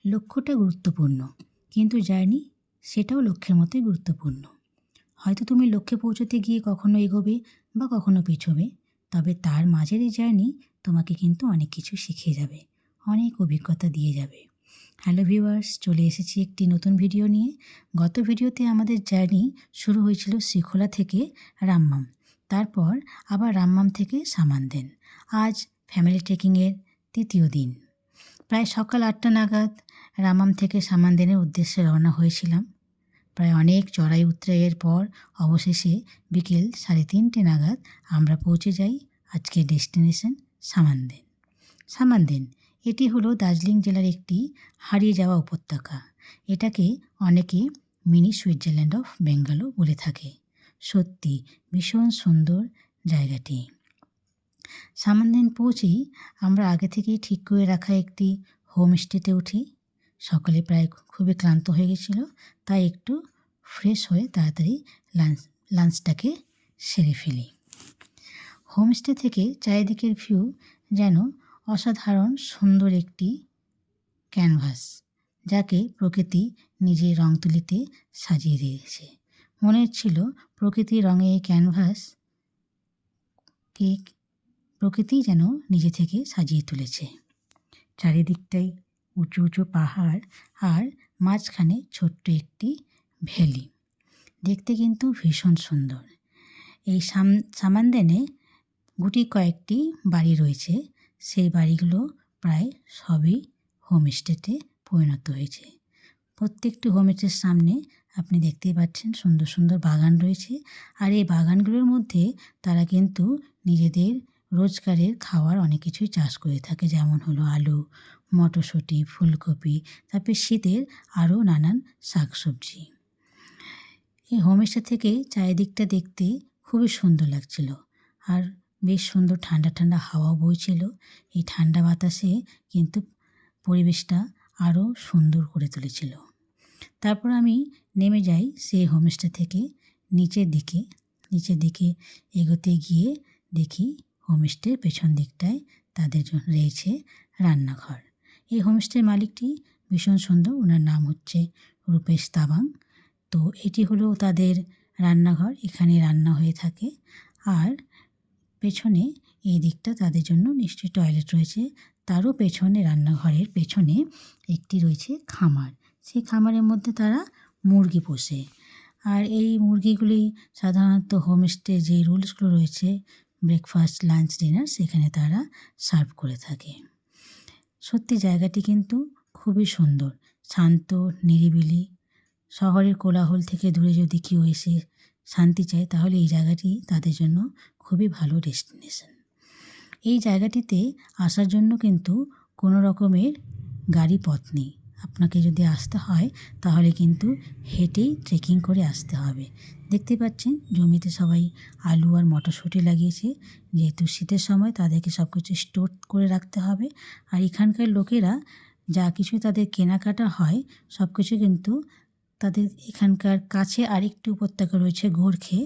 লক্ষ্যটা গুরুত্বপূর্ণ, কিন্তু জার্নি সেটাও লক্ষ্যের মতোই গুরুত্বপূর্ণ। হয়তো তুমি লক্ষ্যে পৌঁছতে গিয়ে কখনো এগোবে বা কখনো পিছোবে, তবে তার মাঝের এই জার্নি তোমাকে কিন্তু অনেক কিছু শিখিয়ে যাবে, অনেক অভিজ্ঞতা দিয়ে যাবে। হ্যালো ভিউয়ার্স, চলে এসেছি একটি নতুন ভিডিও নিয়ে। গত ভিডিওতে আমাদের জার্নি শুরু হয়েছিল শ্রীখোলা থেকে রামমাম, তারপর আবার রামমাম থেকে সামানদেন। আজ ফ্যামিলি ট্রেকিংয়ের তৃতীয় দিন। প্রায় সকাল 8টা নাগাদ রামমাম থেকে সামানদেনের উদ্দেশ্যে রওনা হয়েছিলাম। প্রায় অনেক চড়াই উতরাইয়ের পর অবশেষে বিকেল 3:30 নাগাদ আমরা পৌঁছে যাই আজকের ডেস্টিনেশন সামানদেন। সামানদেন এটি হলো দার্জিলিং জেলার একটি হারিয়ে যাওয়া উপত্যকা। এটাকে অনেকে মিনি সুইজারল্যান্ড অফ বেঙ্গলও বলে থাকে। সত্যি ভীষণ সুন্দর জায়গাটি। সামানদেন পৌঁছেই আমরা আগে থেকেই ঠিক করে রাখা একটি হোমস্টেতে উঠি। সকালে প্রায় খুবই ক্লান্ত হয়ে গেছিল, তাই একটু ফ্রেশ হয়ে তাড়াতাড়ি লাঞ্চটাকে সেরে ফেলি। হোমস্টে থেকে চারিদিকের ভিউ যেন অসাধারণ সুন্দর একটি ক্যানভাস, যাকে প্রকৃতি নিজের রং তুলিতে সাজিয়ে দিয়েছে। মনে হচ্ছিল প্রকৃতির রঙে এই ক্যানভাসকে প্রকৃতি যেন নিজে থেকে সাজিয়ে তুলেছে। চারিদিকটাই উঁচু উঁচু পাহাড় আর মাঝখানে ছোট্ট একটি ভ্যালি, দেখতে কিন্তু ভীষণ সুন্দর। এই সামানদেনে গুটি কয়েকটি বাড়ি রয়েছে, সেই বাড়িগুলো প্রায় সবই হোমস্টেতে পরিণত হয়েছে। প্রত্যেকটি হোমস্টের সামনে আপনি দেখতেই পাচ্ছেন সুন্দর সুন্দর বাগান রয়েছে, আর এই বাগানগুলোর মধ্যে তারা কিন্তু নিজেদের রোজগারের খাওয়ার অনেক কিছুই চাষ করে থাকে, যেমন হলো আলু, মটরশুঁটি, ফুলকপি, তারপরে শীতের আরও নানান শাকসবজি। এই হোমস্টে থেকে চারিদিকটা দেখতে খুবই সুন্দর লাগছিল, আর বেশ সুন্দর ঠান্ডা ঠান্ডা হাওয়া বইছিল। এই ঠান্ডা বাতাসে কিন্তু পরিবেশটা আরও সুন্দর করে তুলেছিল। তারপর আমি নেমে যাই সেই হোমস্টে থেকে নিচের দিকে এগোতে গিয়ে দেখি হোমস্টের পেছন দিকটায় তাদের জন্য রয়েছে রান্নাঘর। এই হোমস্টের মালিকটি ভীষণ সুন্দর, ওনার নাম হচ্ছে রূপেশ তাবাং। তো এটি হলো তাদের রান্নাঘর, এখানে রান্না হয়ে থাকে। আর পেছনে এই দিকটা তাদের জন্য নিশ্চয়ই টয়লেট রয়েছে। তারও পেছনে, রান্নাঘরের পেছনে একটি রয়েছে খামার। সেই খামারের মধ্যে তারা মুরগি পোষে, আর এই মুরগিগুলি সাধারণত হোমস্টে যে রুলসগুলো রয়েছে, ব্রেকফাস্ট, লাঞ্চ, ডিনার, সেখানে তারা সার্ভ করে থাকে। সত্যি জায়গাটি কিন্তু খুবই সুন্দর, শান্ত, নিরিবিলি। শহরের কোলাহল থেকে দূরে যদি কেউ এসে শান্তি চায়, তাহলে এই জায়গাটি তাদের জন্য খুবই ভালো ডেস্টিনেশন। এই জায়গাটিতে আসার জন্য কিন্তু কোনো রকমের গাড়ি পথ নেই। আপনাকে যদি আসতে হয় তাহলে কিন্তু হেঁটেই ট্রেকিং করে আসতে হবে। দেখতে পাচ্ছেন জমিতে সবাই আলু আর মটরশুঁটি লাগিয়েছে, যেহেতু শীতের সময় তাদেরকে সব কিছু স্টোর করে রাখতে হবে। আর এখানকার লোকেরা যা কিছু তাদের কেনাকাটা হয় সব কিছু কিন্তু তাদের এখানকার কাছে আরেকটি উপত্যকা রয়েছে গোর্খে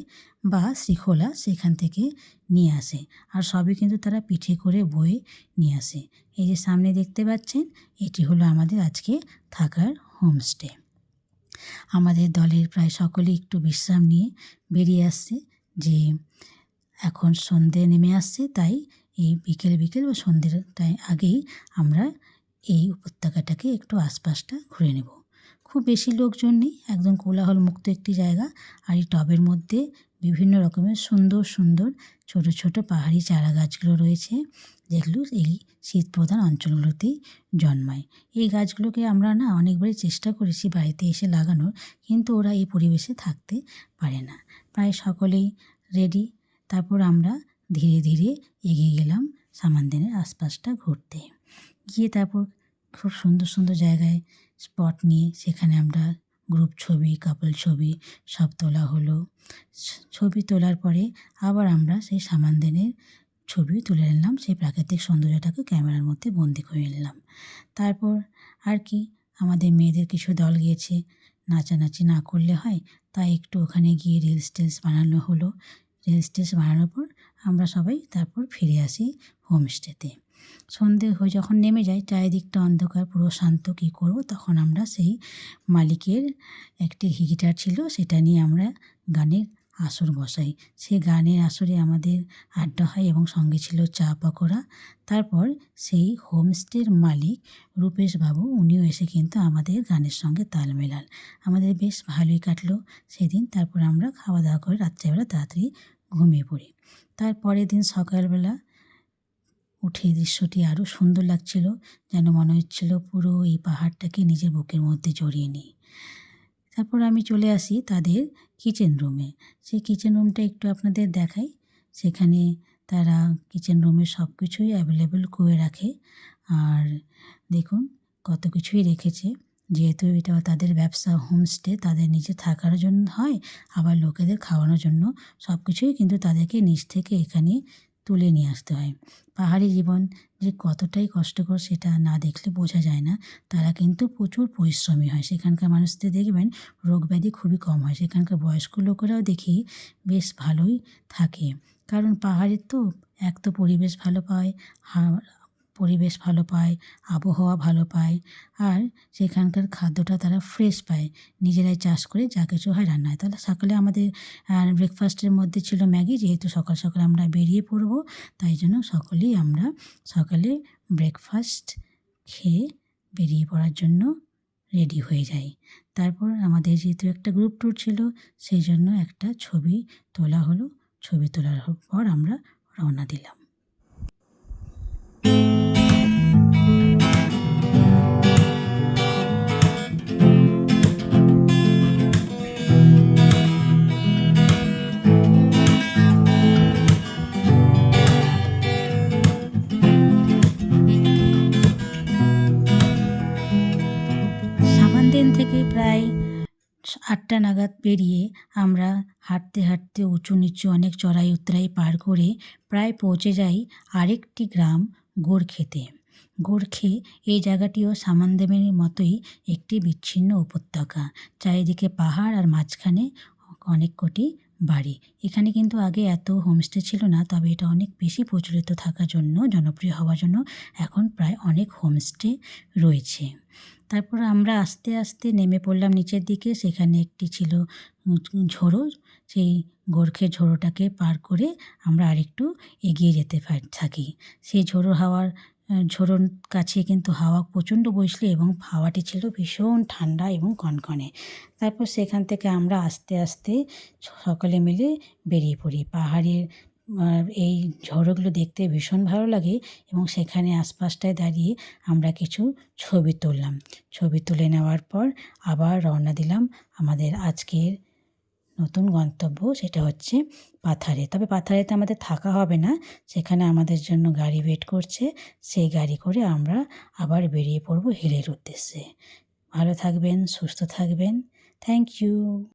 বা শ্রীখোলা, সেখান থেকে নিয়ে আসে, আর সবই কিন্তু তারা পিঠে করে বয়ে নিয়ে আসে। এই যে সামনে দেখতে পাচ্ছেন, এটি হলো আমাদের আজকে থাকার হোমস্টে। আমাদের দলের প্রায় সকলেই একটু বিশ্রাম নিয়ে বেরিয়ে আসছে, যে এখন সন্ধে নেমে আসছে, তাই এই বিকেল বা সন্ধ্যের আগেই আমরা এই উপত্যকাটাকে একটু আশপাশটা ঘুরে নেব। খুব বেশি লোকজন নেই, একদম কোলাহল মুক্ত একটি জায়গা। আর এই টবের মধ্যে বিভিন্ন রকমের সুন্দর সুন্দর ছোট ছোট পাহাড়ি চারা গাছগুলো রয়েছে, যেগুলো এই শীত প্রধান অঞ্চলগুলোতেই জন্মায়। এই গাছগুলোকে আমরা অনেকবারই চেষ্টা করেছি বাড়িতে এসে লাগানোর, কিন্তু ওরা এই পরিবেশে থাকতে পারে না। প্রায় সকলেই রেডি। তারপর আমরা ধীরে ধীরে এগিয়ে গেলাম সামানদেনের আশপাশটা ঘুরতে গিয়ে। তারপর খুব সুন্দর সুন্দর জায়গায় স্পট নিয়ে সেখানে আমরা গ্রুপ ছবি, কাপল ছবি সব তোলা হলো। ছবি তোলার পরে আবার আমরা সেই সামানদেনের ছবি তুলে নিলাম, সেই প্রাকৃতিক সৌন্দর্যটাকে ক্যামেরার মধ্যে বন্দি করে নিলাম। তারপর আর কি, আমাদের মেয়েদের কিছু দল গিয়েছে, নাচানাচি না করলে হয়, তাই একটু ওখানে গিয়ে রিলস টিলস বানানো হলো। রিলস টিলস বানানোর পর আমরা সবাই তারপর ফিরে আসি হোমস্টেতে। সন্ধে হয়ে যখন নেমে যায়, চারিদিকটা অন্ধকার, পুরো শান্ত, কী করব, তখন আমরা সেই মালিকের একটি গিটার ছিল, সেটা নিয়ে আমরা গানের আসর বসাই। সেই গানের আসরে আমাদের আড্ডা হয় এবং সঙ্গে ছিল চা পকোড়া। তারপর সেই হোমস্টের মালিক রূপেশবাবু, উনিও এসে কিন্তু আমাদের গানের সঙ্গে তাল মেলান। আমাদের বেশ ভালোই কাটলো সেদিন। তারপর আমরা খাওয়া দাওয়া করে রাত্রেবেলা তাড়াতাড়ি ঘুমিয়ে পড়ি। তার পরের দিন সকালবেলা উঠে দৃশ্যটি আরও সুন্দর লাগছিল, যেন মনে হচ্ছিল পুরো এই পাহাড়টাকে নিজের বুকের মধ্যে জড়িয়ে নিই। তারপর আমি চলে আসি তাদের কিচেন রুমে। সেই কিচেন রুমটা একটু আপনাদের দেখাই। সেখানে তারা কিচেন রুমে সব কিছুই অ্যাভেলেবেল করে রাখে। আর দেখুন কত কিছুই রেখেছে। যেহেতু এটা তাদের ব্যবসা, হোমস্টে, তাদের নিজে থাকার জন্য হয়, আবার লোকেদের খাওয়ানোর জন্য, সব কিছুই কিন্তু তাদেরকে নিজ থেকে এখানে তুলে নিয়ে আসতে হয়। পাহাড়ি জীবন যে কতটাই কষ্টকর সেটা না দেখলে বোঝা যায় না। তারা কিন্তু প্রচুর পরিশ্রমী হয়। সেখানকার মানুষদের দেখবেন রোগ ব্যাধি খুবই কম হয়। সেখানকার বয়স্ক লোকেরাও দেখি বেশ ভালোই থাকে। কারণ পাহাড়ের তো এক তো পরিবেশ ভালো পায়, পরিবেশ ভালো পায়, আবহাওয়া ভালো পায়, আর সেখানকার খাদ্যটা তারা ফ্রেশ পায়। নিজেরাই চাষ করে যা কিছু হয় রান্না হয়। তাহলে সকালে আমাদের ব্রেকফাস্টের মধ্যে ছিল ম্যাগি। যেহেতু সকাল সকাল আমরা বেরিয়ে পড়ব, তাই জন্য সকলেই আমরা সকালে ব্রেকফাস্ট খেয়ে বেরিয়ে পড়ার জন্য রেডি হয়ে যাই। তারপর আমাদের যেহেতু একটা গ্রুপ ট্যুর ছিল, সেই জন্য একটা ছবি তোলা হলো। ছবি তোলার পর আমরা রওনা দিলাম। সামানদিন থেকে প্রায় 8টা নাগাদ বেরিয়ে আমরা হাঁটতে হাঁটতে উঁচু নিচু অনেক চড়াই উতরাই পার করে প্রায় পৌঁছে যাই আরেকটি গ্রাম, গোর্খেতে। গোর্খে এই জায়গাটিও সামানদেমের মতোই একটি বিচ্ছিন্ন উপত্যকা। চারিদিকে পাহাড় আর মাঝখানে অনেক কটি বাড়ি। এখানে কিন্তু আগে এত হোমস্টে ছিল না, তবে এটা অনেক বেশি প্রচলিত থাকার জন্য, জনপ্রিয় হওয়ার জন্য এখন প্রায় অনেক হোমস্টে রয়েছে। তারপর আমরা আস্তে আস্তে নেমে পড়লাম নিচের দিকে। সেখানে একটি ছিল ঝোড়ো। সেই গোর্খে ঝোড়োটাকে পার করে আমরা আরেকটু এগিয়ে যেতে থাকি। সেই ঝোড়োর কাছে কিন্তু হাওয়া প্রচণ্ড বইছিল এবং হাওয়াটি ছিল ভীষণ ঠান্ডা এবং কনকনে। তারপর সেখান থেকে আমরা আস্তে আস্তে সকলে মিলে বেরিয়ে পড়ি। পাহাড়ের এই ঝোড়োগুলো দেখতে ভীষণ ভালো লাগে এবং সেখানে আশপাশটায় দাঁড়িয়ে আমরা কিছু ছবি তুললাম। ছবি তুলে নেওয়ার পর আবার রওনা দিলাম আমাদের আজকের নতুন গন্তব্য, সেটা হচ্ছে পাথারে। তবে পাথারেতে আমাদের থাকা হবে না, সেখানে আমাদের জন্য গাড়ি ওয়েট করছে। সেই গাড়ি করে আমরা আবার বেরিয়ে পড়ব হিলের উদ্দেশ্যে। ভালো থাকবেন, সুস্থ থাকবেন। Thank you.